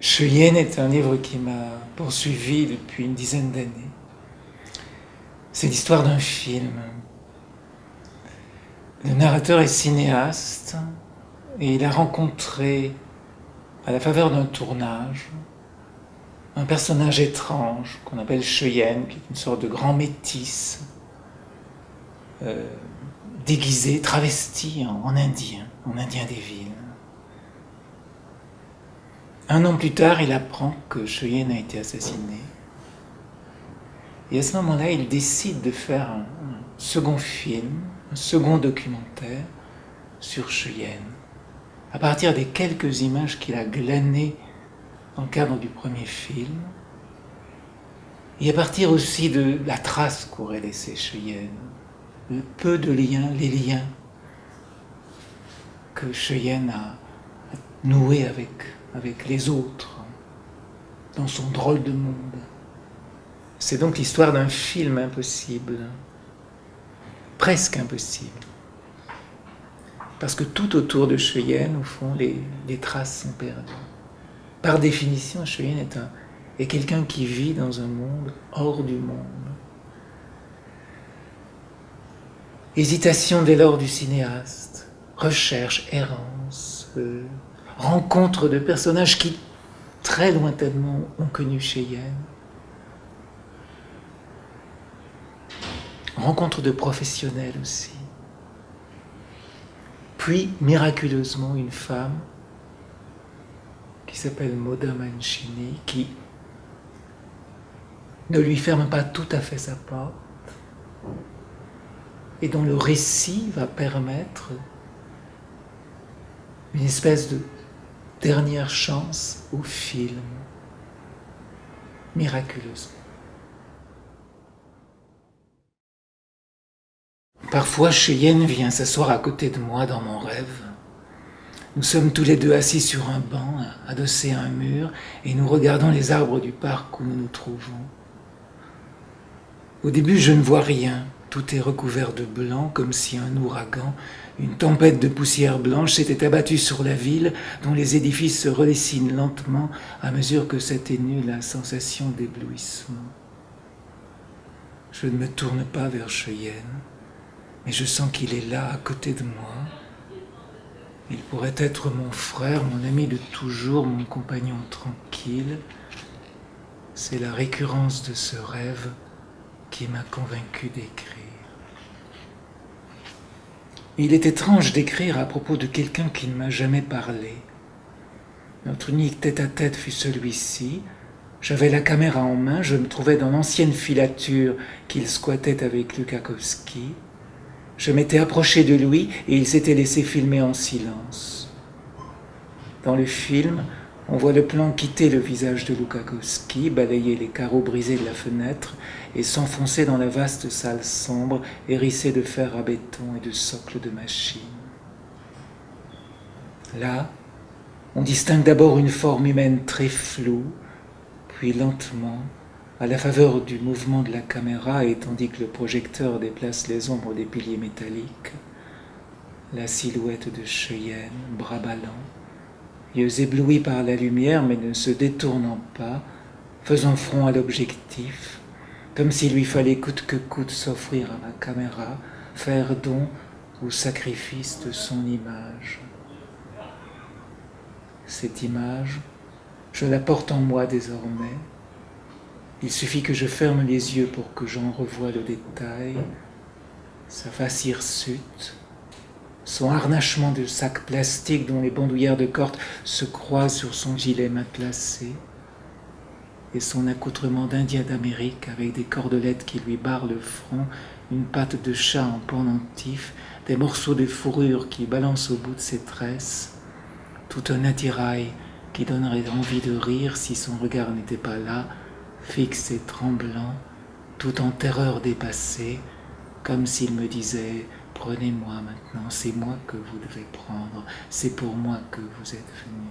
Cheyenne est un livre qui m'a poursuivi depuis une dizaine d'années. C'est l'histoire d'un film. Le narrateur est cinéaste et il a rencontré, à la faveur d'un tournage, un personnage étrange qu'on appelle Cheyenne, qui est une sorte de grand métis, déguisé, travesti en indien des villes. Un an plus tard, il apprend que Cheyenne a été assassiné. Et à ce moment-là, il décide de faire un second film, un second documentaire sur Cheyenne, à partir des quelques images qu'il a glanées dans le cadre du premier film, et à partir aussi de la trace qu'aurait laissée Cheyenne, le peu de liens, les liens que Cheyenne a noués avec les autres, dans son drôle de monde. C'est donc l'histoire d'un film impossible, presque impossible. Parce que tout autour de Cheyenne, au fond, les traces sont perdues. Par définition, Cheyenne est quelqu'un qui vit dans un monde hors du monde. Hésitation dès lors du cinéaste, recherche, errance, rencontre de personnages qui, très lointainement, ont connu Cheyenne. Rencontre de professionnels aussi. Puis, miraculeusement, une femme qui s'appelle Moda Mancini, qui ne lui ferme pas tout à fait sa porte et dont le récit va permettre une espèce de dernière chance au film, miraculeusement. Parfois, Cheyenne vient s'asseoir à côté de moi dans mon rêve. Nous sommes tous les deux assis sur un banc, adossés à un mur, et nous regardons les arbres du parc où nous nous trouvons. Au début, je ne vois rien. Tout est recouvert de blanc, comme si un ouragan, une tempête de poussière blanche s'était abattue sur la ville, dont les édifices se redessinent lentement à mesure que s'atténue la sensation d'éblouissement. Je ne me tourne pas vers Cheyenne, mais je sens qu'il est là, à côté de moi. Il pourrait être mon frère, mon ami de toujours, mon compagnon tranquille. C'est la récurrence de ce rêve qui m'a convaincu d'écrire. Il est étrange d'écrire à propos de quelqu'un qui ne m'a jamais parlé. Notre unique tête-à-tête fut celui-ci. J'avais la caméra en main, je me trouvais dans l'ancienne filature qu'il squattait avec Lukakowski. Je m'étais approché de lui et il s'était laissé filmer en silence. Dans le film, on voit le plan quitter le visage de Lukakowski, balayer les carreaux brisés de la fenêtre et s'enfoncer dans la vaste salle sombre, hérissée de fer à béton et de socles de machines. Là, on distingue d'abord une forme humaine très floue, puis lentement, à la faveur du mouvement de la caméra et tandis que le projecteur déplace les ombres des piliers métalliques, la silhouette de Cheyenne, bras ballants, yeux éblouis par la lumière mais ne se détournant pas, faisant front à l'objectif, comme s'il lui fallait coûte que coûte s'offrir à ma caméra, faire don ou sacrifice de son image. Cette image, je la porte en moi désormais. Il suffit que je ferme les yeux pour que j'en revoie le détail, sa face hirsute, son harnachement de sac plastique dont les bandoulières de corde se croisent sur son gilet matelassé, et son accoutrement d'Indien d'Amérique avec des cordelettes qui lui barrent le front, une patte de chat en pendentif, des morceaux de fourrure qui balancent au bout de ses tresses, tout un attirail qui donnerait envie de rire si son regard n'était pas là, fixe et tremblant, tout en terreur dépassée, comme s'il me disait « Prenez-moi maintenant, c'est moi que vous devez prendre, c'est pour moi que vous êtes venu. »